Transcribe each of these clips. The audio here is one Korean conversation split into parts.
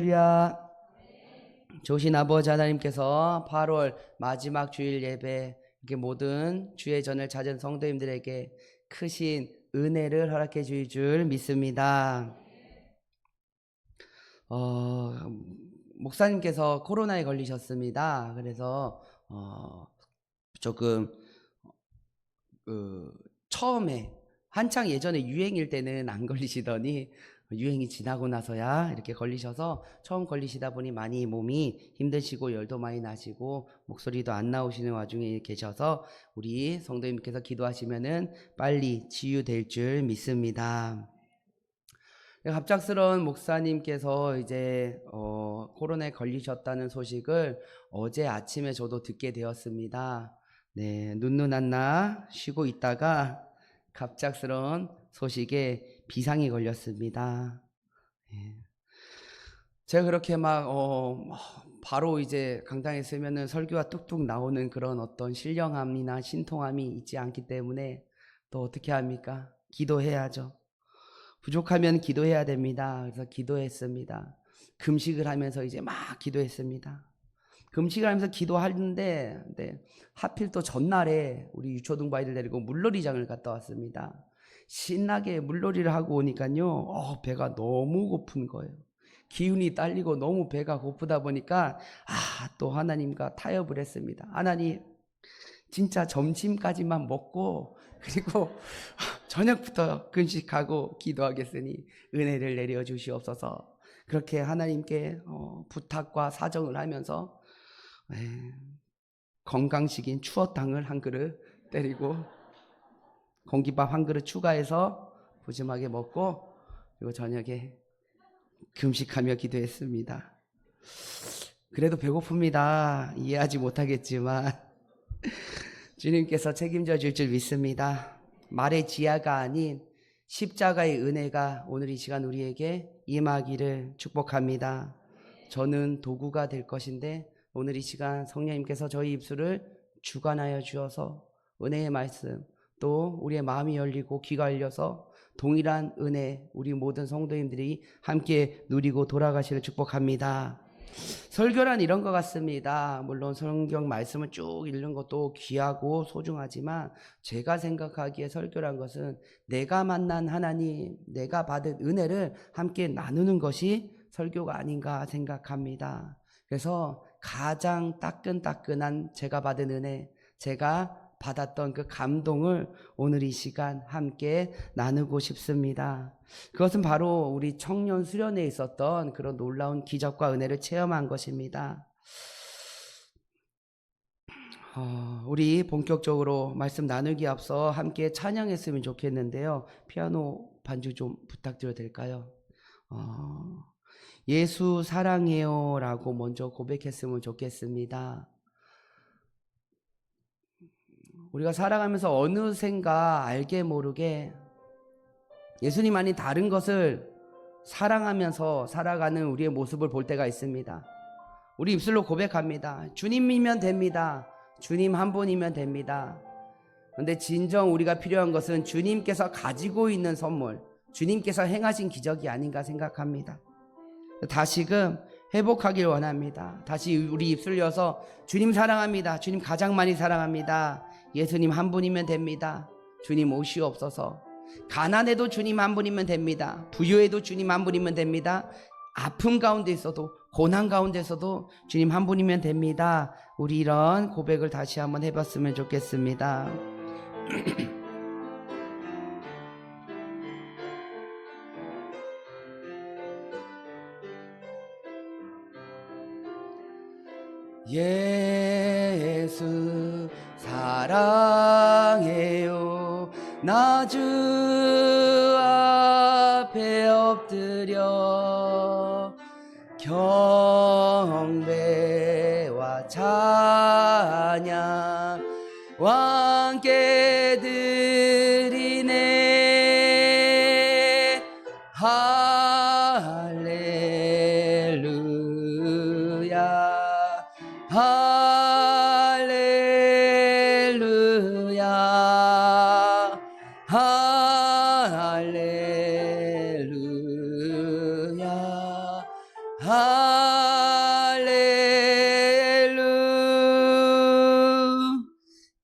할렐루야. 좋으신 아버지 하나님께서 8월 마지막 주일 예배, 이렇게 모든 주의 전을 찾은 성도님들에게 크신 은혜를 허락해 주실 줄 믿습니다. 목사님께서 코로나에 걸리셨습니다. 그래서 조금 처음에 한창 예전에 유행일 때는 안 걸리시더니 유행이 지나고 나서야 이렇게 걸리셔서 처음 걸리시다 보니 많이 몸이 힘드시고 열도 많이 나시고 목소리도 안 나오시는 와중에 계셔서 우리 성도님께서 기도하시면은 빨리 치유될 줄 믿습니다. 갑작스러운 목사님께서 이제 코로나에 걸리셨다는 소식을 어제 아침에 저도 듣게 되었습니다. 네, 눈누난나 쉬고 있다가 갑작스러운 소식에 비상이 걸렸습니다. 네. 제가 그렇게 바로 이제 강당에 서면은 설교가 뚝뚝 나오는 그런 어떤 신령함이나 신통함이 있지 않기 때문에 또 어떻게 합니까? 기도해야죠. 부족하면 기도해야 됩니다. 그래서 기도했습니다. 금식을 하면서 이제 막 기도했습니다. 금식을 하면서 기도하는데 하필 또 전날에 우리 유초등부 아이들 데리고 물놀이장을 갔다 왔습니다. 신나게 물놀이를 하고 오니까요, 배가 너무 고픈 거예요. 기운이 딸리고 너무 배가 고프다 보니까 또 하나님과 타협을 했습니다. 하나님, 진짜 점심까지만 먹고 그리고 저녁부터 금식하고 기도하겠으니 은혜를 내려 주시옵소서. 그렇게 하나님께 부탁과 사정을 하면서 건강식인 추어탕을 한 그릇 때리고 공깃밥 한 그릇 추가해서 푸짐하게 먹고 그리고 저녁에 금식하며 기도했습니다. 그래도 배고픕니다. 이해하지 못하겠지만 주님께서 책임져 줄 줄 믿습니다. 말의 지하가 아닌 십자가의 은혜가 오늘 이 시간 우리에게 임하기를 축복합니다. 저는 도구가 될 것인데 오늘 이 시간 성령님께서 저희 입술을 주관하여 주어서 은혜의 말씀, 또 우리의 마음이 열리고 귀가 열려서 동일한 은혜 우리 모든 성도님들이 함께 누리고 돌아가시를 축복합니다. 설교란 이런 것 같습니다. 물론 성경 말씀을 쭉 읽는 것도 귀하고 소중하지만 제가 생각하기에 설교란 것은 내가 만난 하나님, 내가 받은 은혜를 함께 나누는 것이 설교가 아닌가 생각합니다. 그래서 가장 따끈따끈한 제가 받은 은혜, 제가 받았던 그 감동을 오늘 이 시간 함께 나누고 싶습니다. 그것은 바로 우리 청년 수련회에 있었던 그런 놀라운 기적과 은혜를 체험한 것입니다. 우리 본격적으로 말씀 나누기 앞서 함께 찬양했으면 좋겠는데요. 피아노 반주 좀 부탁드려도 될까요? 예수 사랑해요 라고 먼저 고백했으면 좋겠습니다. 우리가 살아가면서 어느샌가 알게 모르게 예수님 아닌 다른 것을 사랑하면서 살아가는 우리의 모습을 볼 때가 있습니다. 우리 입술로 고백합니다. 주님이면 됩니다. 주님 한 분이면 됩니다. 그런데 진정 우리가 필요한 것은 주님께서 가지고 있는 선물, 주님께서 행하신 기적이 아닌가 생각합니다. 다시금 회복하길 원합니다. 다시 우리 입술 여서 주님 사랑합니다. 주님 가장 많이 사랑합니다. 예수님 한 분이면 됩니다. 주님 오시옵소서. 가난해도 주님 한 분이면 됩니다. 부유해도 주님 한 분이면 됩니다. 아픔 가운데 있어도 고난 가운데 있어도 주님 한 분이면 됩니다. 우리 이런 고백을 다시 한번 해봤으면 좋겠습니다. 예수 사랑해요. 나 주 앞에 엎드려 경배와 찬양 왕께 드리네. 할렐루야 할렐루야 할렐루야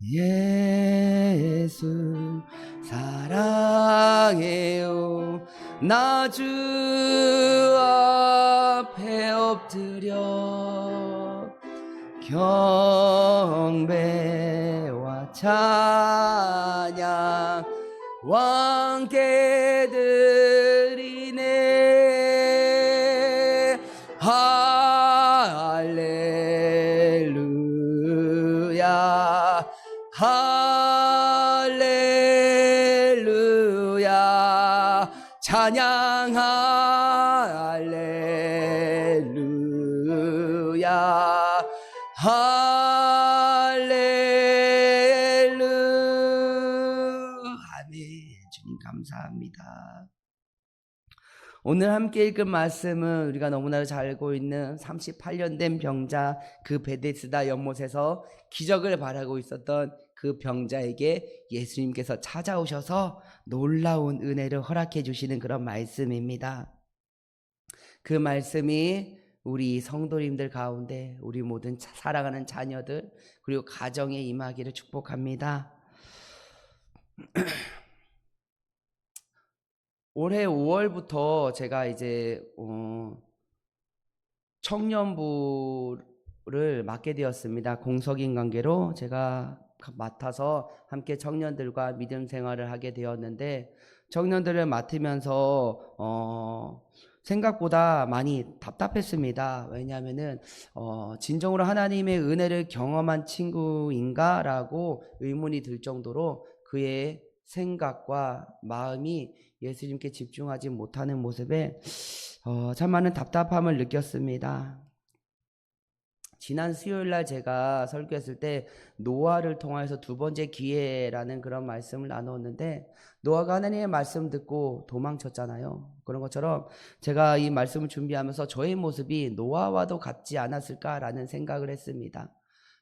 예수 사랑해요. 나 주 앞에 엎드려 경배와 찬양 왕께 드리네. 할렐루야 할렐루야 찬양 할렐루야 할렐루야. 아멘. 주님 감사합니다. 오늘 함께 읽은 말씀은 우리가 너무나 잘 알고 있는 38년 된 병자, 그 베데스다 연못에서 기적을 바라고 있었던 그 병자에게 예수님께서 찾아오셔서 놀라운 은혜를 허락해 주시는 그런 말씀입니다. 그 말씀이 우리 성도님들 가운데 우리 모든 사랑하는 자녀들 그리고 가정에 임하기를 축복합니다. 올해 5월부터 제가 이제 청년부를 맡게 되었습니다. 공석인 관계로 제가 맡아서 함께 청년들과 믿음 생활을 하게 되었는데, 청년들을 맡으면서 생각보다 많이 답답했습니다. 왜냐하면은 진정으로 하나님의 은혜를 경험한 친구인가라고 의문이 들 정도로 그의 생각과 마음이 예수님께 집중하지 못하는 모습에 참 많은 답답함을 느꼈습니다. 지난 수요일날 제가 설교했을 때 노아를 통해서 두 번째 기회라는 그런 말씀을 나누었는데, 노아가 하나님의 말씀 듣고 도망쳤잖아요. 그런 것처럼 제가 이 말씀을 준비하면서 저의 모습이 노아와도 같지 않았을까라는 생각을 했습니다.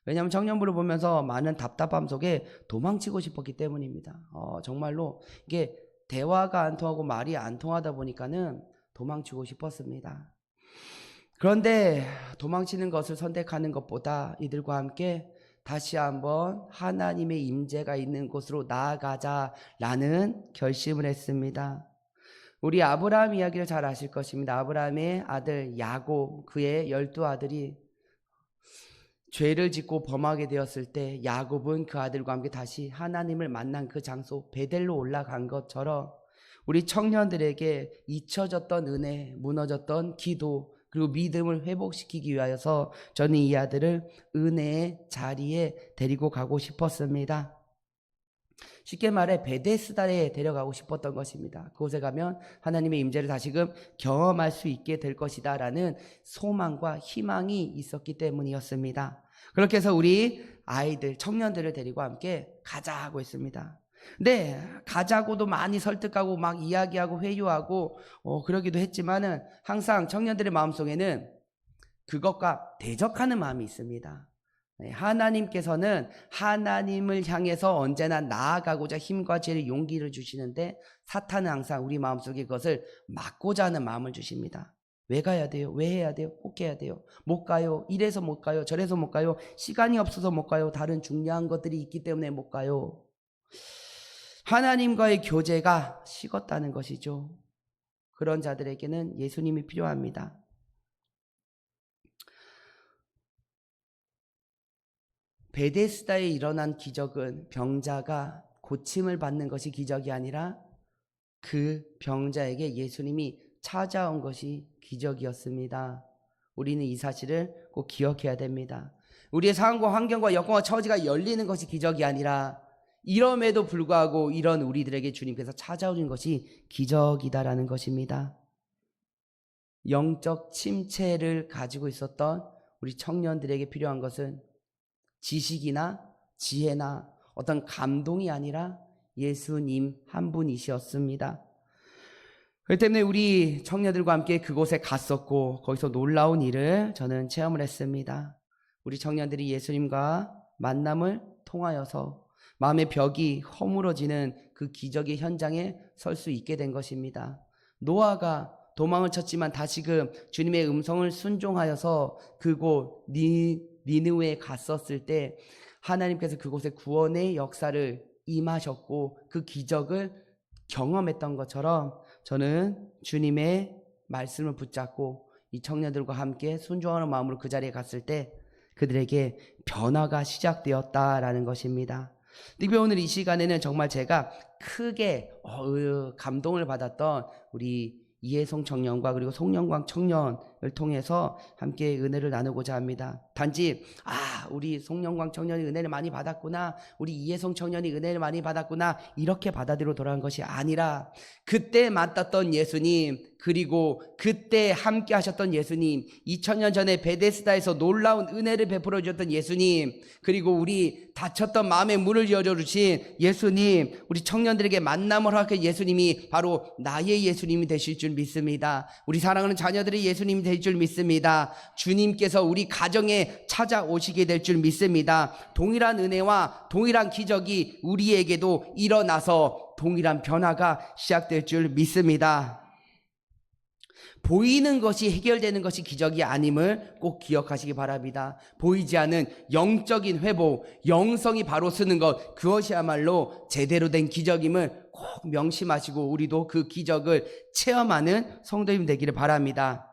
왜냐하면 청년부를 보면서 많은 답답함 속에 도망치고 싶었기 때문입니다. 정말로 이게 대화가 안 통하고 말이 안 통하다 보니까는 도망치고 싶었습니다. 그런데 도망치는 것을 선택하는 것보다 이들과 함께 다시 한번 하나님의 임재가 있는 곳으로 나아가자라는 결심을 했습니다. 우리 아브라함 이야기를 잘 아실 것입니다. 아브라함의 아들 야곱, 그의 12아들이 죄를 짓고 범하게 되었을 때 야곱은 그 아들과 함께 다시 하나님을 만난 그 장소 베델로 올라간 것처럼 우리 청년들에게 잊혀졌던 은혜, 무너졌던 기도 그리고 믿음을 회복시키기 위하여서 저는 이 아들을 은혜의 자리에 데리고 가고 싶었습니다. 쉽게 말해 베데스다에 데려가고 싶었던 것입니다. 그곳에 가면 하나님의 임재를 다시금 경험할 수 있게 될 것이다 라는 소망과 희망이 있었기 때문이었습니다. 그렇게 해서 우리 아이들, 청년들을 데리고 함께 가자고 했습니다. 네, 가자고도 많이 설득하고 막 이야기하고 회유하고 그러기도 했지만은 항상 청년들의 마음속에는 그것과 대적하는 마음이 있습니다. 하나님께서는 하나님을 향해서 언제나 나아가고자 힘과 지혜를 용기를 주시는데, 사탄은 항상 우리 마음속에 그것을 막고자 하는 마음을 주십니다. 왜 가야 돼요? 왜 해야 돼요? 꼭 해야 돼요? 못 가요? 이래서 못 가요? 저래서 못 가요? 시간이 없어서 못 가요? 다른 중요한 것들이 있기 때문에 못 가요? 하나님과의 교제가 식었다는 것이죠. 그런 자들에게는 예수님이 필요합니다. 베데스다에 일어난 기적은 병자가 고침을 받는 것이 기적이 아니라 그 병자에게 예수님이 찾아온 것이 기적이었습니다. 우리는 이 사실을 꼭 기억해야 됩니다. 우리의 상황과 환경과 여건과 처지가 열리는 것이 기적이 아니라 이럼에도 불구하고 이런 우리들에게 주님께서 찾아오신 것이 기적이다라는 것입니다. 영적 침체를 가지고 있었던 우리 청년들에게 필요한 것은 지식이나 지혜나 어떤 감동이 아니라 예수님 한 분이셨습니다. 그렇기 때문에 우리 청년들과 함께 그곳에 갔었고 거기서 놀라운 일을 저는 체험을 했습니다. 우리 청년들이 예수님과 만남을 통하여서 마음의 벽이 허물어지는 그 기적의 현장에 설 수 있게 된 것입니다. 노아가 도망을 쳤지만 다시금 주님의 음성을 순종하여서 그곳 니느웨에 갔었을 때 하나님께서 그곳에 구원의 역사를 임하셨고 그 기적을 경험했던 것처럼 저는 주님의 말씀을 붙잡고 이 청년들과 함께 순종하는 마음으로 그 자리에 갔을 때 그들에게 변화가 시작되었다라는 것입니다. 특히 오늘 이 시간에는 정말 제가 크게 감동을 받았던 우리 이혜송 청년과 그리고 송영광 청년을 통해서 함께 은혜를 나누고자 합니다. 단지 우리 송영광 청년이 은혜를 많이 받았구나, 우리 이혜송 청년이 은혜를 많이 받았구나 이렇게 받아들이고 돌아간 것이 아니라 그때 만났던 예수님, 그리고 그때 함께 하셨던 예수님, 2000년 전에 베데스다에서 놀라운 은혜를 베풀어 주셨던 예수님, 그리고 우리 닫혔던 마음의 문을 열어주신 예수님, 우리 청년들에게 만남을 하게 예수님이 바로 나의 예수님이 되실 줄 믿습니다. 우리 사랑하는 자녀들의 예수님이 될 줄 믿습니다. 주님께서 우리 가정에 찾아오시게 될 줄 믿습니다. 동일한 은혜와 동일한 기적이 우리에게도 일어나서 동일한 변화가 시작될 줄 믿습니다. 보이는 것이 해결되는 것이 기적이 아님을 꼭 기억하시기 바랍니다. 보이지 않은 영적인 회복, 영성이 바로 서는 것, 그것이야말로 제대로 된 기적임을 꼭 명심하시고 우리도 그 기적을 체험하는 성도님 되기를 바랍니다.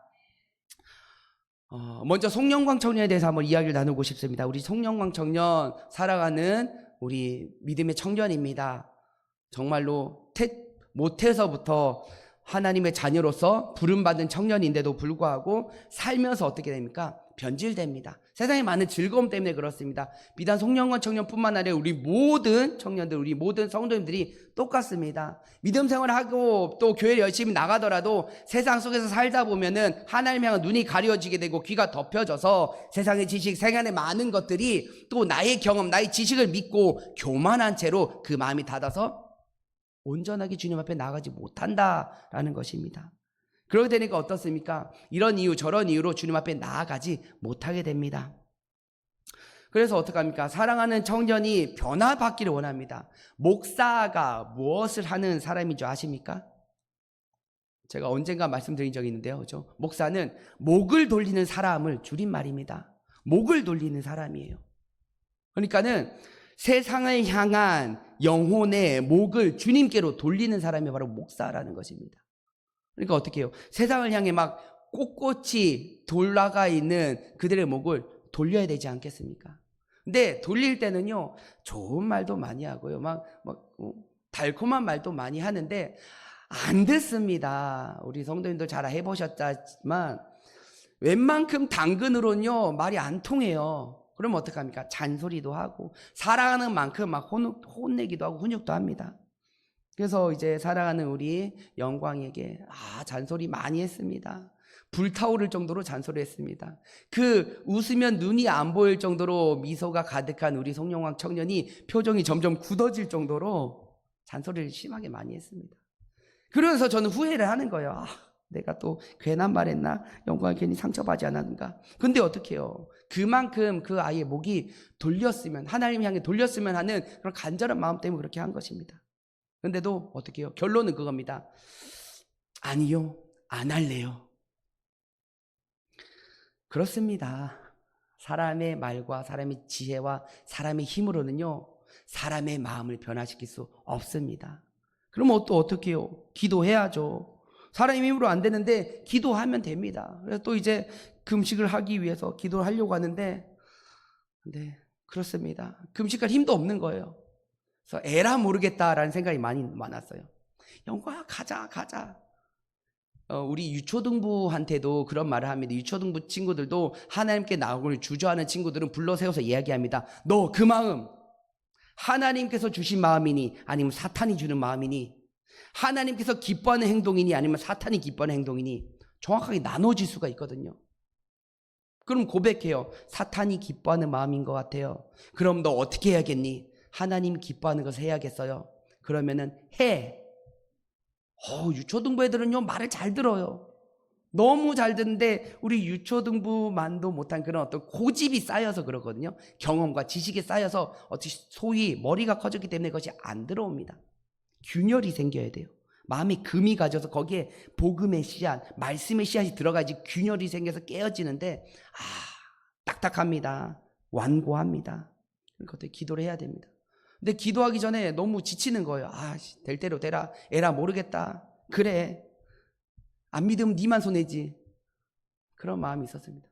먼저 송영광 청년에 대해서 한번 이야기를 나누고 싶습니다. 우리 송영광 청년, 사랑하는 우리 믿음의 청년입니다. 정말로 모태서부터 하나님의 자녀로서 부름받은 청년인데도 불구하고 살면서 어떻게 됩니까? 변질됩니다. 세상에 많은 즐거움 때문에 그렇습니다. 비단 송영광 청년뿐만 아니라 우리 모든 청년들, 우리 모든 성도님들이 똑같습니다. 믿음 생활하고 또 교회를 열심히 나가더라도 세상 속에서 살다 보면은 하나님 향한 눈이 가려지게 되고 귀가 덮여져서 세상의 지식, 세간의 많은 것들이 또 나의 경험, 나의 지식을 믿고 교만한 채로 그 마음이 닫아서 온전하게 주님 앞에 나가지 못한다라는 것입니다. 그러게 되니까 어떻습니까? 이런 이유 저런 이유로 주님 앞에 나아가지 못하게 됩니다. 그래서 어떡합니까? 사랑하는 청년이 변화받기를 원합니다. 목사가 무엇을 하는 사람인 줄 아십니까? 제가 언젠가 말씀드린 적이 있는데요, 그렇죠? 목사는 목을 돌리는 사람을 줄임말입니다. 목을 돌리는 사람이에요. 그러니까는 세상을 향한 영혼의 목을 주님께로 돌리는 사람이 바로 목사라는 것입니다. 그러니까 어떻게 해요? 세상을 향해 막 꼿꼿이 돌아가 있는 그들의 목을 돌려야 되지 않겠습니까? 근데 돌릴 때는요, 좋은 말도 많이 하고요, 달콤한 말도 많이 하는데 안 듣습니다. 우리 성도님들 잘 해보셨지만 웬만큼 당근으로는요 말이 안 통해요. 그럼 어떡합니까? 잔소리도 하고 사랑하는 만큼 막 혼내기도 하고 훈육도 합니다. 그래서 이제 사랑하는 우리 영광에게 잔소리 많이 했습니다. 불타오를 정도로 잔소리했습니다. 그 웃으면 눈이 안 보일 정도로 미소가 가득한 우리 송영광 청년이 표정이 점점 굳어질 정도로 잔소리를 심하게 많이 했습니다. 그래서 저는 후회를 하는 거예요. 내가 또 괜한 말 했나? 영광을 괜히 상처받지 않았는가? 근데 어떻게 해요? 그만큼 그 아이의 목이 돌렸으면, 하나님 향해 돌렸으면 하는 그런 간절한 마음 때문에 그렇게 한 것입니다. 근데도 어떻게 해요? 결론은 그겁니다. 아니요, 안 할래요. 그렇습니다. 사람의 말과 사람의 지혜와 사람의 힘으로는요, 사람의 마음을 변화시킬 수 없습니다. 그럼 또 어떻게 해요? 기도해야죠. 사람의 힘으로 안 되는데 기도하면 됩니다. 그래서 또 이제 금식을 하기 위해서 기도를 하려고 하는데, 네, 그렇습니다. 금식할 힘도 없는 거예요. 그래서 에라 모르겠다라는 생각이 많았어요. 영광아, 가자. 우리 유초등부한테도 그런 말을 합니다. 유초등부 친구들도 하나님께 나오기를 주저하는 친구들은 불러 세워서 이야기합니다. 너 그 마음 하나님께서 주신 마음이니 아니면 사탄이 주는 마음이니, 하나님께서 기뻐하는 행동이니 아니면 사탄이 기뻐하는 행동이니 정확하게 나눠질 수가 있거든요. 그럼 고백해요. 사탄이 기뻐하는 마음인 것 같아요. 그럼 너 어떻게 해야겠니? 하나님 기뻐하는 것을 해야겠어요. 그러면은 해. 유초등부 애들은요 말을 잘 들어요. 너무 잘 듣는데 우리 유초등부만도 못한 그런 어떤 고집이 쌓여서 그렇거든요. 경험과 지식이 쌓여서 소위 머리가 커졌기 때문에 그것이 안 들어옵니다. 균열이 생겨야 돼요. 마음에 금이 가져서 거기에 복음의 씨앗, 말씀의 씨앗이 들어가야지 균열이 생겨서 깨어지는데 딱딱합니다. 완고합니다. 그것도 기도를 해야 됩니다. 근데 기도하기 전에 너무 지치는 거예요. 될 대로 되라. 에라 모르겠다. 그래. 안 믿으면 니만 손해지. 그런 마음이 있었습니다.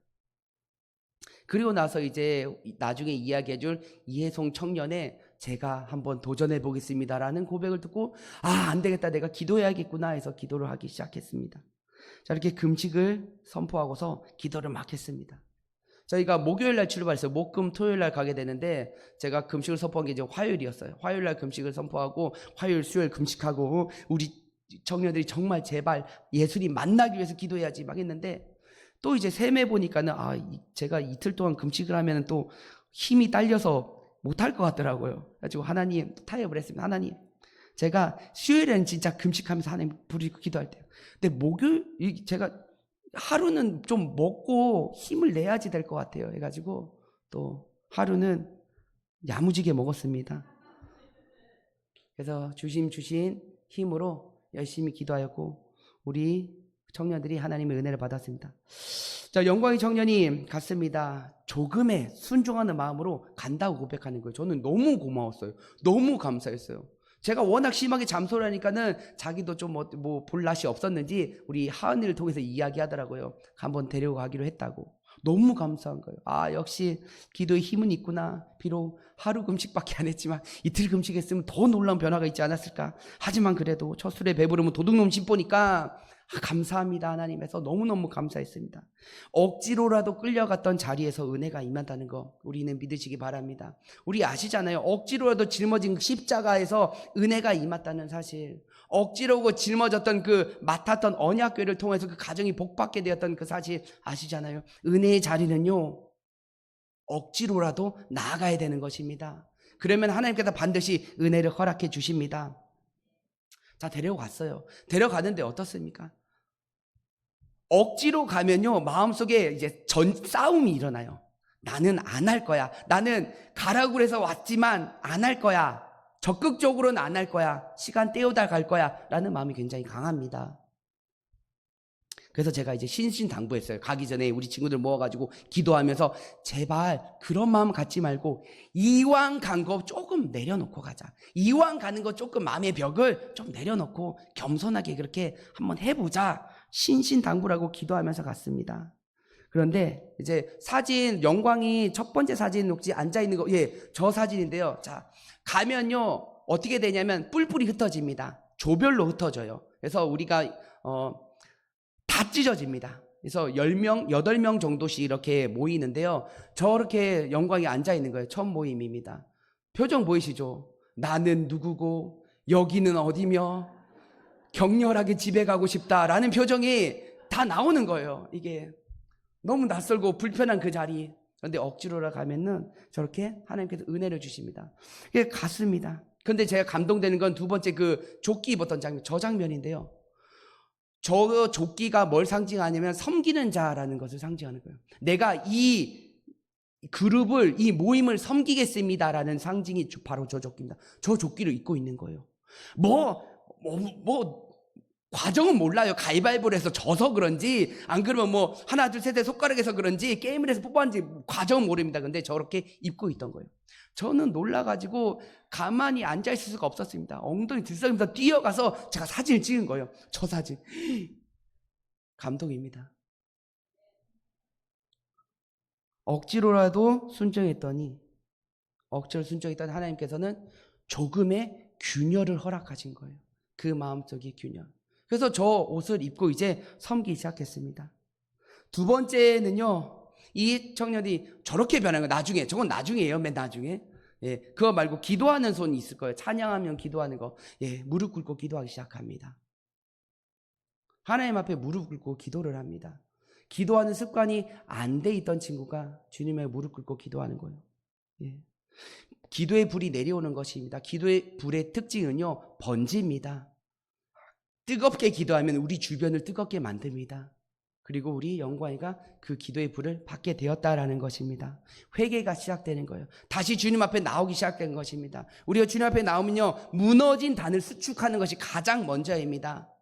그리고 나서 이제 나중에 이야기해줄 이해송 청년의 제가 한번 도전해 보겠습니다라는 고백을 듣고 안 되겠다. 내가 기도해야겠구나 해서 기도를 하기 시작했습니다. 자, 이렇게 금식을 선포하고서 기도를 막 했습니다. 저희가 목요일 날 출발했어요. 목금 토요일 날 가게 되는데 제가 금식을 선포한 게 이제 화요일이었어요. 화요일 날 금식을 선포하고 화요일 수요일 금식하고 우리 청년들이 정말 제발 예수님 만나기 위해서 기도해야지 막 했는데 또 이제 셈해 보니까는 제가 이틀 동안 금식을 하면 또 힘이 딸려서 못할 것 같더라고요. 그래가지고 하나님 타협을 했습니다. 하나님, 제가 수요일에는 진짜 금식하면서 하나님 부르고 기도할 때요. 근데 목요일 제가 하루는 좀 먹고 힘을 내야지 될 것 같아요. 해가지고 또 하루는 야무지게 먹었습니다. 그래서 주신 힘으로 열심히 기도하였고 우리 청년들이 하나님의 은혜를 받았습니다. 자, 영광의 청년이 갔습니다. 조금의 순종하는 마음으로 간다고 고백하는 거예요. 저는 너무 고마웠어요. 너무 감사했어요. 제가 워낙 심하게 잠소를 하니까는 자기도 좀 볼 낯이 없었는지 우리 하은이를 통해서 이야기하더라고요. 한번 데리고 가기로 했다고. 너무 감사한 거예요. 역시 기도에 힘은 있구나. 비록 하루 금식밖에 안 했지만 이틀 금식했으면 더 놀라운 변화가 있지 않았을까. 하지만 그래도 첫 술에 배부르면 도둑놈 씹보니까 감사합니다 하나님에서 너무너무 감사했습니다. 억지로라도 끌려갔던 자리에서 은혜가 임한다는 거 우리는 믿으시기 바랍니다. 우리 아시잖아요. 억지로라도 짊어진 십자가에서 은혜가 임했다는 사실, 억지로 짊어졌던 맡았던 언약궤를 통해서 그 가정이 복받게 되었던 그 사실 아시잖아요. 은혜의 자리는요 억지로라도 나아가야 되는 것입니다. 그러면 하나님께서 반드시 은혜를 허락해 주십니다. 자, 데려갔어요. 데려가는데 어떻습니까? 억지로 가면요 마음속에 이제 싸움이 일어나요. 나는 안 할 거야. 나는 가라고 해서 왔지만 안 할 거야. 적극적으로는 안 할 거야. 시간 때우다 갈 거야 라는 마음이 굉장히 강합니다. 그래서 제가 이제 신신당부했어요. 가기 전에 우리 친구들 모아가지고 기도하면서 제발 그런 마음 갖지 말고 이왕 간 거 조금 내려놓고 가자. 이왕 가는 거 조금 마음의 벽을 좀 내려놓고 겸손하게 그렇게 한번 해보자. 신신당부라고 기도하면서 갔습니다. 그런데 이제 사진, 영광이 첫 번째 사진 혹시 앉아있는 거, 저 사진인데요. 자, 가면요 어떻게 되냐면 뿔뿔이 흩어집니다. 조별로 흩어져요. 그래서 우리가 다 찢어집니다. 그래서 10명, 8명 정도씩 이렇게 모이는데요. 저렇게 영광이 앉아있는 거예요. 첫 모임입니다. 표정 보이시죠? 나는 누구고 여기는 어디며 격렬하게 집에 가고 싶다라는 표정이 다 나오는 거예요. 이게 너무 낯설고 불편한 그 자리. 그런데 억지로라 가면은 저렇게 하나님께서 은혜를 주십니다. 이게 갔습니다. 그런데 제가 감동되는 건 두 번째 조끼 입었던 장면, 저 장면인데요. 저 조끼가 뭘 상징하냐면 섬기는 자라는 것을 상징하는 거예요. 내가 이 그룹을, 이 모임을 섬기겠습니다라는 상징이 바로 저 조끼입니다. 저 조끼를 입고 있는 거예요. 과정은 몰라요. 가위바위보를 해서 져서 그런지, 안 그러면 하나, 둘, 셋의 손가락에서 그런지, 게임을 해서 뽑았는지 과정은 모릅니다. 근데 저렇게 입고 있던 거예요. 저는 놀라가지고 가만히 앉아있을 수가 없었습니다. 엉덩이 들썩이면서 뛰어가서 제가 사진을 찍은 거예요. 저 사진. 감동입니다. 억지로 순종했더니 하나님께서는 조금의 균열을 허락하신 거예요. 그 마음속의 균열. 그래서 저 옷을 입고 이제 섬기기 시작했습니다. 두 번째는요, 이 청년이 저렇게 변한 거예요. 나중에, 저건 나중이에요. 맨 나중에. 그거 말고 기도하는 손이 있을 거예요. 찬양하면 기도하는 거. 무릎 꿇고 기도하기 시작합니다. 하나님 앞에 무릎 꿇고 기도를 합니다. 기도하는 습관이 안 돼 있던 친구가 주님의 무릎 꿇고 기도하는 거예요. 기도의 불이 내려오는 것입니다. 기도의 불의 특징은요, 번집니다. 뜨겁게 기도하면 우리 주변을 뜨겁게 만듭니다. 그리고 우리 영광이가 그 기도의 불을 받게 되었다라는 것입니다. 회개가 시작되는 거예요. 다시 주님 앞에 나오기 시작된 것입니다. 우리가 주님 앞에 나오면요, 무너진 단을 수축하는 것이 가장 먼저입니다.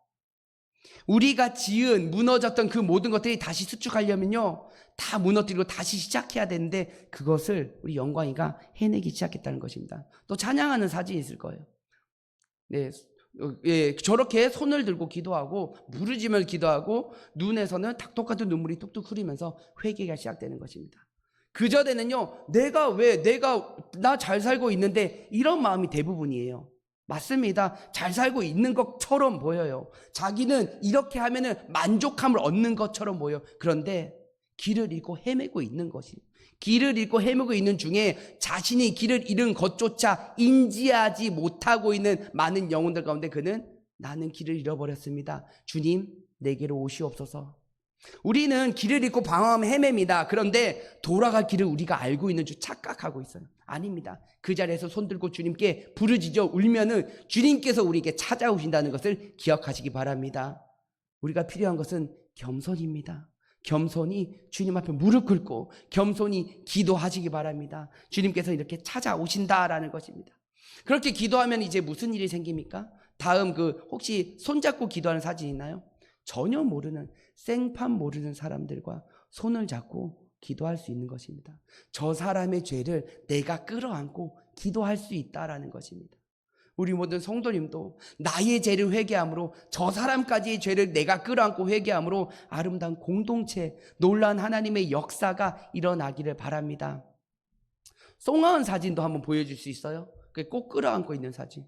우리가 지은 무너졌던 그 모든 것들이 다시 수축하려면요, 다 무너뜨리고 다시 시작해야 되는데 그것을 우리 영광이가 해내기 시작했다는 것입니다. 또 찬양하는 사진이 있을 거예요. 네, 저렇게 손을 들고 기도하고 부르짖으며 기도하고 눈에서는 닭독같은 눈물이 뚝뚝 흐르면서 회개가 시작되는 것입니다. 그전에는요, 나 잘 살고 있는데 이런 마음이 대부분이에요. 맞습니다. 잘 살고 있는 것처럼 보여요. 자기는 이렇게 하면은 만족함을 얻는 것처럼 보여요. 그런데 길을 잃고 헤매고 있는 것이, 길을 잃고 헤매고 있는 중에 자신이 길을 잃은 것조차 인지하지 못하고 있는 많은 영혼들 가운데 그는 나는 길을 잃어버렸습니다. 주님, 내게로 오시옵소서. 우리는 길을 잃고 방황하면 헤맵니다. 그런데 돌아갈 길을 우리가 알고 있는 줄 착각하고 있어요. 아닙니다. 그 자리에서 손들고 주님께 부르짖어 울면은 주님께서 우리에게 찾아오신다는 것을 기억하시기 바랍니다. 우리가 필요한 것은 겸손입니다. 겸손히 주님 앞에 무릎 꿇고 겸손히 기도하시기 바랍니다. 주님께서 이렇게 찾아오신다라는 것입니다. 그렇게 기도하면 이제 무슨 일이 생깁니까? 다음 혹시 손잡고 기도하는 사진 있나요? 전혀 모르는, 생판 모르는 사람들과 손을 잡고 기도할 수 있는 것입니다. 저 사람의 죄를 내가 끌어안고 기도할 수 있다라는 것입니다. 우리 모든 성도님도 나의 죄를 회개함으로 저 사람까지의 죄를 내가 끌어안고 회개함으로 아름다운 공동체, 놀라운 하나님의 역사가 일어나기를 바랍니다. 송하은 사진도 한번 보여줄 수 있어요? 꼭 끌어안고 있는 사진.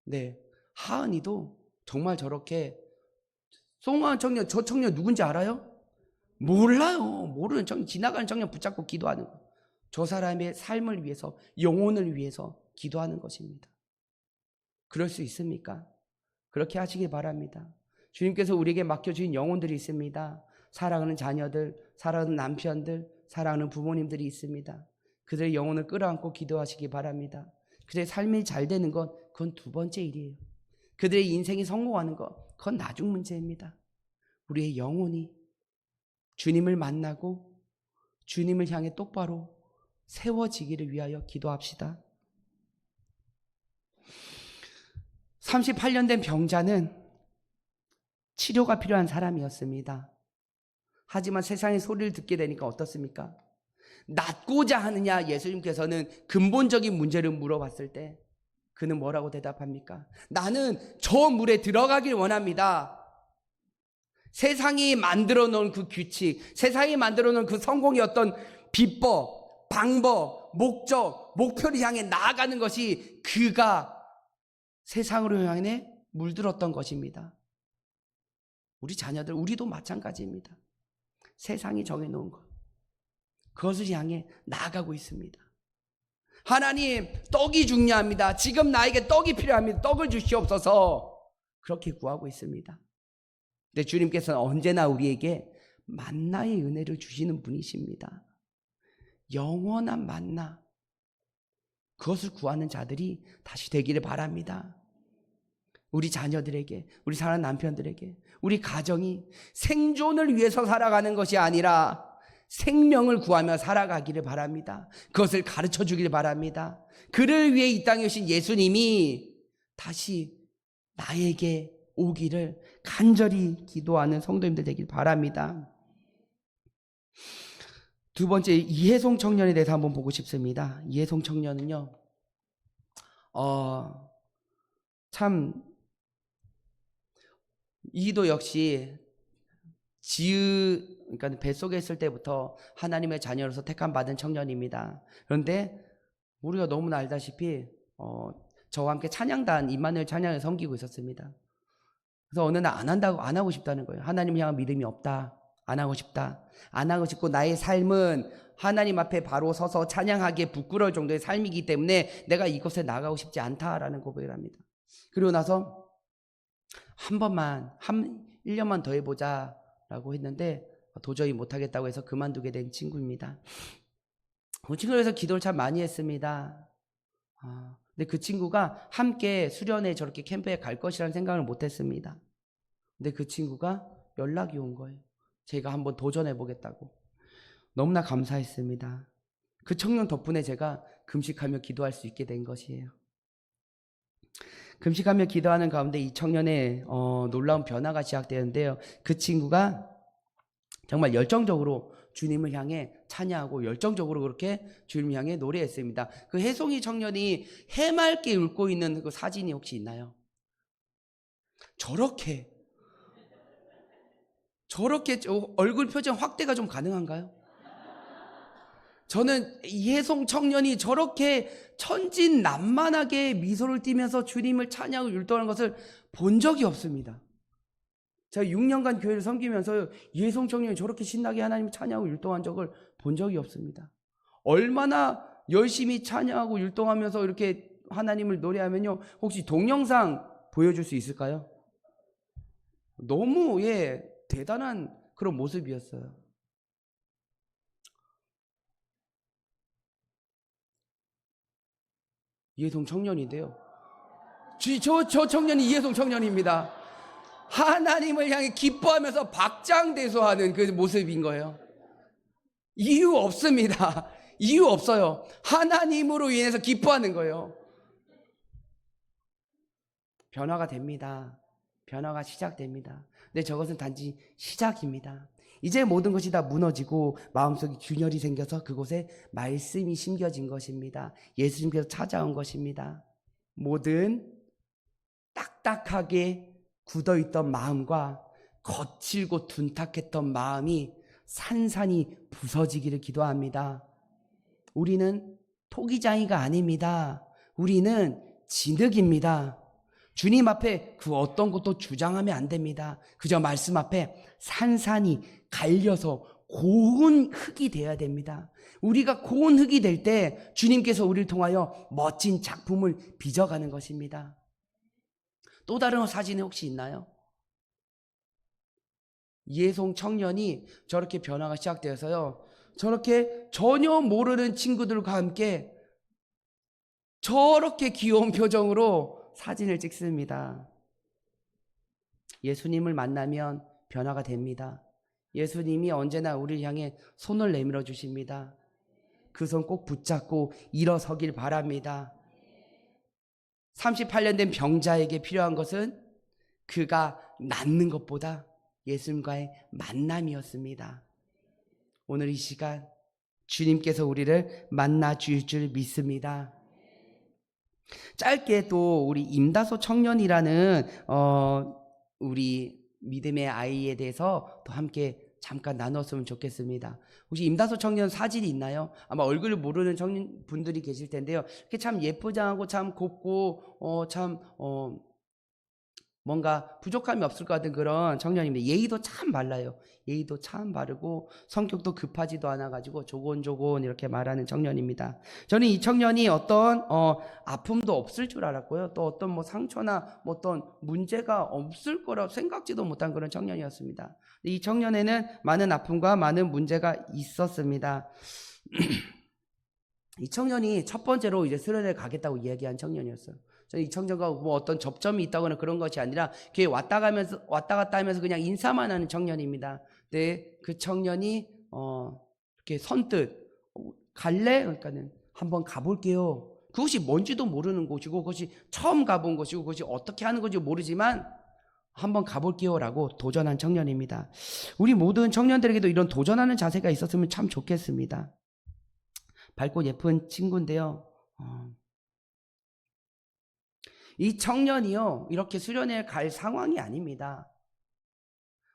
네, 하은이도 정말 저렇게, 송하은 청년, 저 청년 누군지 알아요? 몰라요. 모르는 청년, 지나가는 청년 붙잡고 기도하는 거. 저 사람의 삶을 위해서, 영혼을 위해서 기도하는 것입니다. 그럴 수 있습니까? 그렇게 하시기 바랍니다. 주님께서 우리에게 맡겨주신 영혼들이 있습니다. 사랑하는 자녀들, 사랑하는 남편들, 사랑하는 부모님들이 있습니다. 그들의 영혼을 끌어안고 기도하시기 바랍니다. 그들의 삶이 잘 되는 건 그건 두 번째 일이에요. 그들의 인생이 성공하는 것, 그건 나중 문제입니다. 우리의 영혼이 주님을 만나고 주님을 향해 똑바로 세워지기를 위하여 기도합시다. 38년 된 병자는 치료가 필요한 사람이었습니다. 하지만 세상의 소리를 듣게 되니까 어떻습니까? 낫고자 하느냐, 예수님께서는 근본적인 문제를 물어봤을 때 그는 뭐라고 대답합니까? 나는 저 물에 들어가길 원합니다. 세상이 만들어 놓은 그 규칙, 세상이 만들어 놓은 그 성공의 어떤 비법, 방법, 목적, 목표를 향해 나아가는 것이 그가 세상으로 향해 물들었던 것입니다. 우리 자녀들, 우리도 마찬가지입니다. 세상이 정해놓은 것, 그것을 향해 나아가고 있습니다. 하나님, 떡이 중요합니다. 지금 나에게 떡이 필요합니다. 떡을 주시옵소서. 그렇게 구하고 있습니다. 근데 주님께서는 언제나 우리에게 만나의 은혜를 주시는 분이십니다. 영원한 만나, 그것을 구하는 자들이 다시 되기를 바랍니다. 우리 자녀들에게, 우리 사랑하는 남편들에게, 우리 가정이 생존을 위해서 살아가는 것이 아니라 생명을 구하며 살아가기를 바랍니다. 그것을 가르쳐 주기를 바랍니다. 그를 위해 이 땅에 오신 예수님이 다시 나에게 오기를 간절히 기도하는 성도님들 되길 바랍니다. 두 번째, 이해송 청년에 대해서 한번 보고 싶습니다. 이해송 청년은요, 참, 이도 역시 그러니까 뱃속에 있을 때부터 하나님의 자녀로서 택함 받은 청년입니다. 그런데 우리가 너무나 알다시피 저와 함께 찬양단 임마누엘 찬양을 섬기고 있었습니다. 그래서 어느 날 안 하고 싶다는 거예요. 하나님 향한 믿음이 없다. 안 하고 싶다. 안 하고 싶고 나의 삶은 하나님 앞에 바로 서서 찬양하기에 부끄러울 정도의 삶이기 때문에 내가 이곳에 나가고 싶지 않다라는 고백을 합니다. 그리고 나서 한 번만 1년만 더 해보자 라고 했는데 도저히 못하겠다고 해서 그만두게 된 친구입니다. 그 친구에서 기도를 참 많이 했습니다. 근데 그 친구가 함께 수련회 저렇게 캠프에 갈 것이라는 생각을 못했습니다. 근데 그 친구가 연락이 온 거예요. 제가 한번 도전해 보겠다고. 너무나 감사했습니다. 그 청년 덕분에 제가 금식하며 기도할 수 있게 된 것이에요. 금식하며 기도하는 가운데 이 청년의 놀라운 변화가 시작되는데요. 그 친구가 정말 열정적으로 주님을 향해 찬양하고 열정적으로 그렇게 주님을 향해 노래했습니다. 그 혜송이 청년이 해맑게 웃고 있는 그 사진이 혹시 있나요? 저렇게 얼굴 표정 확대가 좀 가능한가요? 저는 이 혜송 청년이 저렇게 천진난만하게 미소를 띠면서 주님을 찬양하고 율동하는 것을 본 적이 없습니다. 제가 6년간 교회를 섬기면서 혜송 청년이 저렇게 신나게 하나님을 찬양하고 율동한 적을 본 적이 없습니다. 얼마나 열심히 찬양하고 율동하면서 이렇게 하나님을 노래하면요, 혹시 동영상 보여줄 수 있을까요? 너무 대단한 그런 모습이었어요. 이혜송 청년인데요. 저 청년이 이혜송 청년입니다. 하나님을 향해 기뻐하면서 박장대소하는 그 모습인 거예요. 이유 없습니다. 이유 없어요. 하나님으로 인해서 기뻐하는 거예요. 변화가 됩니다. 변화가 시작됩니다. 근데 저것은 단지 시작입니다. 이제 모든 것이 다 무너지고 마음속에 균열이 생겨서 그곳에 말씀이 심겨진 것입니다. 예수님께서 찾아온 것입니다. 모든 딱딱하게 굳어있던 마음과 거칠고 둔탁했던 마음이 산산이 부서지기를 기도합니다. 우리는 토기장이가 아닙니다. 우리는 진흙입니다. 주님 앞에 그 어떤 것도 주장하면 안 됩니다. 그저 말씀 앞에 산산이 갈려서 고운 흙이 되어야 됩니다. 우리가 고운 흙이 될 때 주님께서 우리를 통하여 멋진 작품을 빚어가는 것입니다. 또 다른 사진이 혹시 있나요? 이혜송 청년이 저렇게 변화가 시작되어서요, 저렇게 전혀 모르는 친구들과 함께 저렇게 귀여운 표정으로 사진을 찍습니다. 예수님을 만나면 변화가 됩니다. 예수님이 언제나 우리를 향해 손을 내밀어 주십니다. 그 손 꼭 붙잡고 일어서길 바랍니다. 38년 된 병자에게 필요한 것은 그가 낫는 것보다 예수님과의 만남이었습니다. 오늘 이 시간 주님께서 우리를 만나 주실 줄 믿습니다. 짧게 또 우리 임다소 청년이라는 우리 믿음의 아이에 대해서 또 함께 잠깐 나눴으면 좋겠습니다. 혹시 임다소 청년 사진이 있나요? 아마 얼굴을 모르는 청년 분들이 계실 텐데요. 이렇게 참 예쁘장하고 참 곱고 뭔가 부족함이 없을 것 같은 그런 청년입니다. 예의도 참 발라요. 예의도 참 바르고 성격도 급하지도 않아가지고 조곤조곤 이렇게 말하는 청년입니다. 저는 이 청년이 어떤 아픔도 없을 줄 알았고요. 또 어떤 뭐 상처나 뭐 어떤 문제가 없을 거라고 생각지도 못한 그런 청년이었습니다. 이 청년에는 많은 아픔과 많은 문제가 있었습니다. 이 청년이 첫 번째로 이제 수련회 가겠다고 이야기한 청년이었어요. 이 청년과 뭐 어떤 접점이 있다거나 그런 것이 아니라 교회 왔다 갔다 하면서 그냥 인사만 하는 청년입니다. 근데 그 청년이 이렇게 선뜻 갈래? 그러니까는 한번 가볼게요. 그것이 뭔지도 모르는 곳이고 그것이 처음 가본 곳이고 그것이 어떻게 하는 건지 모르지만 한번 가볼게요라고 도전한 청년입니다. 우리 모든 청년들에게도 이런 도전하는 자세가 있었으면 참 좋겠습니다. 밝고 예쁜 친구인데요. 이 청년이요, 이렇게 수련회에 갈 상황이 아닙니다.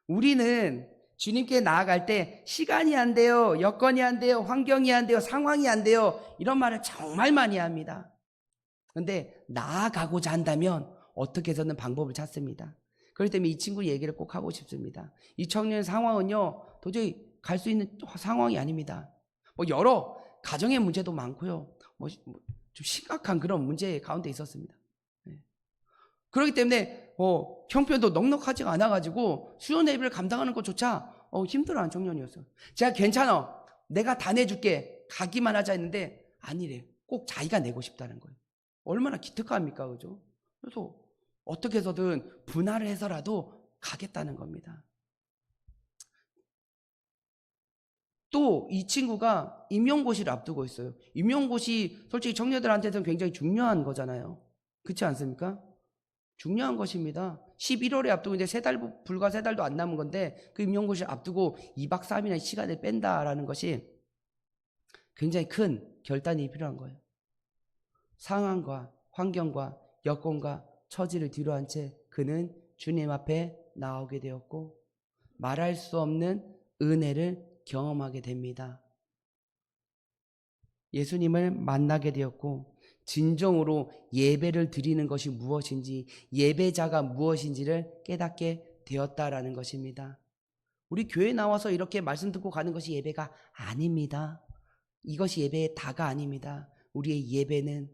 우리는 주님께 나아갈 때 시간이 안 돼요, 여건이 안 돼요, 환경이 안 돼요, 상황이 안 돼요, 이런 말을 정말 많이 합니다. 그런데 나아가고자 한다면 어떻게 해서는 방법을 찾습니다. 그렇기 때문에 이 친구 얘기를 꼭 하고 싶습니다. 이 청년의 상황은요, 도저히 갈 수 있는 상황이 아닙니다. 뭐 여러 가정의 문제도 많고요, 좀 심각한 그런 문제 가운데 있었습니다. 그렇기 때문에 형편도 넉넉하지가 않아가지고 수련 예배를 감당하는 것조차 힘들어하는 청년이었어요. 제가 괜찮아, 내가 다 내줄게, 가기만 하자 했는데 아니래, 꼭 자기가 내고 싶다는 거예요. 얼마나 기특합니까, 그죠? 그래서 어떻게 해서든 분할을 해서라도 가겠다는 겁니다. 또 이 친구가 임용고시를 앞두고 있어요. 임용고시 솔직히 청년들한테는 굉장히 중요한 거잖아요. 그렇지 않습니까? 중요한 것입니다. 11월에 앞두고 이제 불과 3달도 안 남은 건데 그 임용고시를 앞두고 2박 3일의 시간을 뺀다라는 것이 굉장히 큰 결단이 필요한 거예요. 상황과 환경과 여건과 처지를 뒤로한 채 그는 주님 앞에 나오게 되었고 말할 수 없는 은혜를 경험하게 됩니다. 예수님을 만나게 되었고 진정으로 예배를 드리는 것이 무엇인지, 예배자가 무엇인지를 깨닫게 되었다라는 것입니다. 우리 교회 나와서 이렇게 말씀 듣고 가는 것이 예배가 아닙니다. 이것이 예배의 다가 아닙니다. 우리의 예배는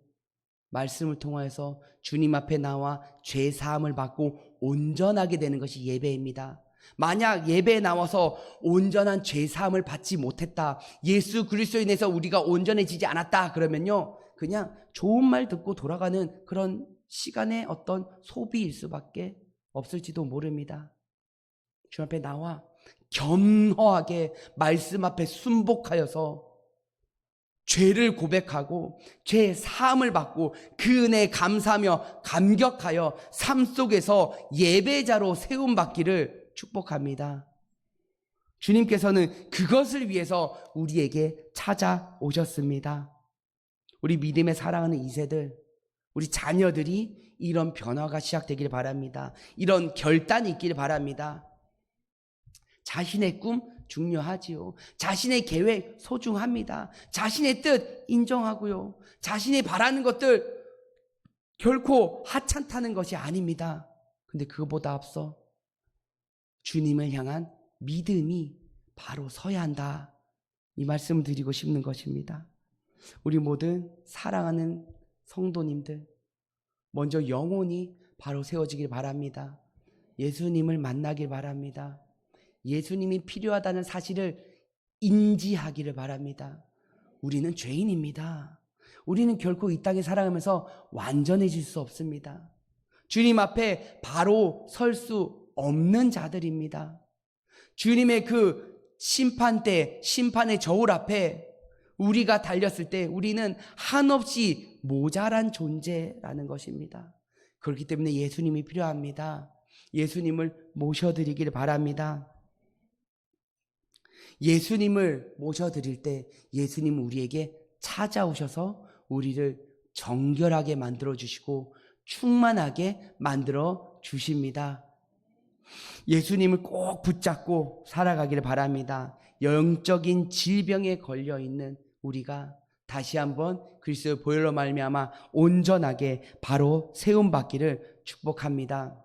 말씀을 통하여서 주님 앞에 나와 죄 사함을 받고 온전하게 되는 것이 예배입니다. 만약 예배에 나와서 온전한 죄 사함을 받지 못했다, 예수 그리스도에 인해서 우리가 온전해지지 않았다 그러면요, 그냥 좋은 말 듣고 돌아가는 그런 시간의 어떤 소비일 수밖에 없을지도 모릅니다. 주님 앞에 나와 겸허하게 말씀 앞에 순복하여서 죄를 고백하고 죄 사함을 받고 그 은혜에 감사하며 감격하여 삶 속에서 예배자로 세움받기를 축복합니다. 주님께서는 그것을 위해서 우리에게 찾아오셨습니다. 우리 믿음의 사랑하는 2세들, 우리 자녀들이 이런 변화가 시작되길 바랍니다. 이런 결단이 있길 바랍니다. 자신의 꿈 중요하지요. 자신의 계획 소중합니다. 자신의 뜻 인정하고요. 자신이 바라는 것들 결코 하찮다는 것이 아닙니다. 근데 그것보다 앞서 주님을 향한 믿음이 바로 서야 한다, 이 말씀을 드리고 싶는 것입니다. 우리 모든 사랑하는 성도님들, 먼저 영혼이 바로 세워지길 바랍니다. 예수님을 만나길 바랍니다. 예수님이 필요하다는 사실을 인지하기를 바랍니다. 우리는 죄인입니다. 우리는 결코 이 땅에 살아가면서 완전해질 수 없습니다. 주님 앞에 바로 설 수 없는 자들입니다. 주님의 그 심판대, 심판의 저울 앞에 우리가 달렸을 때 우리는 한없이 모자란 존재라는 것입니다. 그렇기 때문에 예수님이 필요합니다. 예수님을 모셔드리길 바랍니다. 예수님을 모셔드릴 때 예수님은 우리에게 찾아오셔서 우리를 정결하게 만들어 주시고 충만하게 만들어 주십니다. 예수님을 꼭 붙잡고 살아가기를 바랍니다. 영적인 질병에 걸려있는 우리가 다시 한번 그리스도의 보혈로 말미암아 온전하게 바로 세움받기를 축복합니다.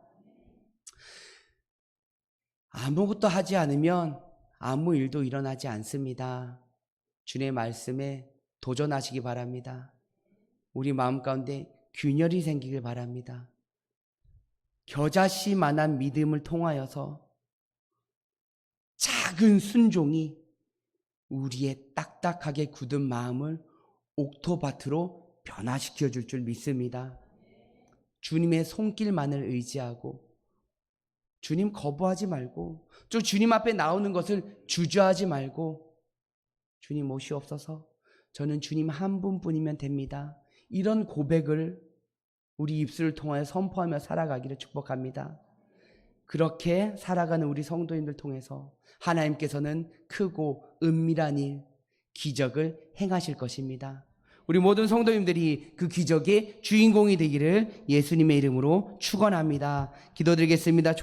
아무것도 하지 않으면 아무 일도 일어나지 않습니다. 주님의 말씀에 도전하시기 바랍니다. 우리 마음 가운데 균열이 생기길 바랍니다. 겨자씨만한 믿음을 통하여서 작은 순종이 우리의 딱딱하게 굳은 마음을 옥토밭으로 변화시켜 줄 줄 믿습니다. 주님의 손길만을 의지하고 주님 거부하지 말고 또 주님 앞에 나오는 것을 주저하지 말고 주님 오시옵소서, 저는 주님 한 분뿐이면 됩니다, 이런 고백을 우리 입술을 통하여 선포하며 살아가기를 축복합니다. 그렇게 살아가는 우리 성도님들 통해서 하나님께서는 크고 은밀한 일, 기적을 행하실 것입니다. 우리 모든 성도님들이 그 기적의 주인공이 되기를 예수님의 이름으로 축원합니다. 기도드리겠습니다.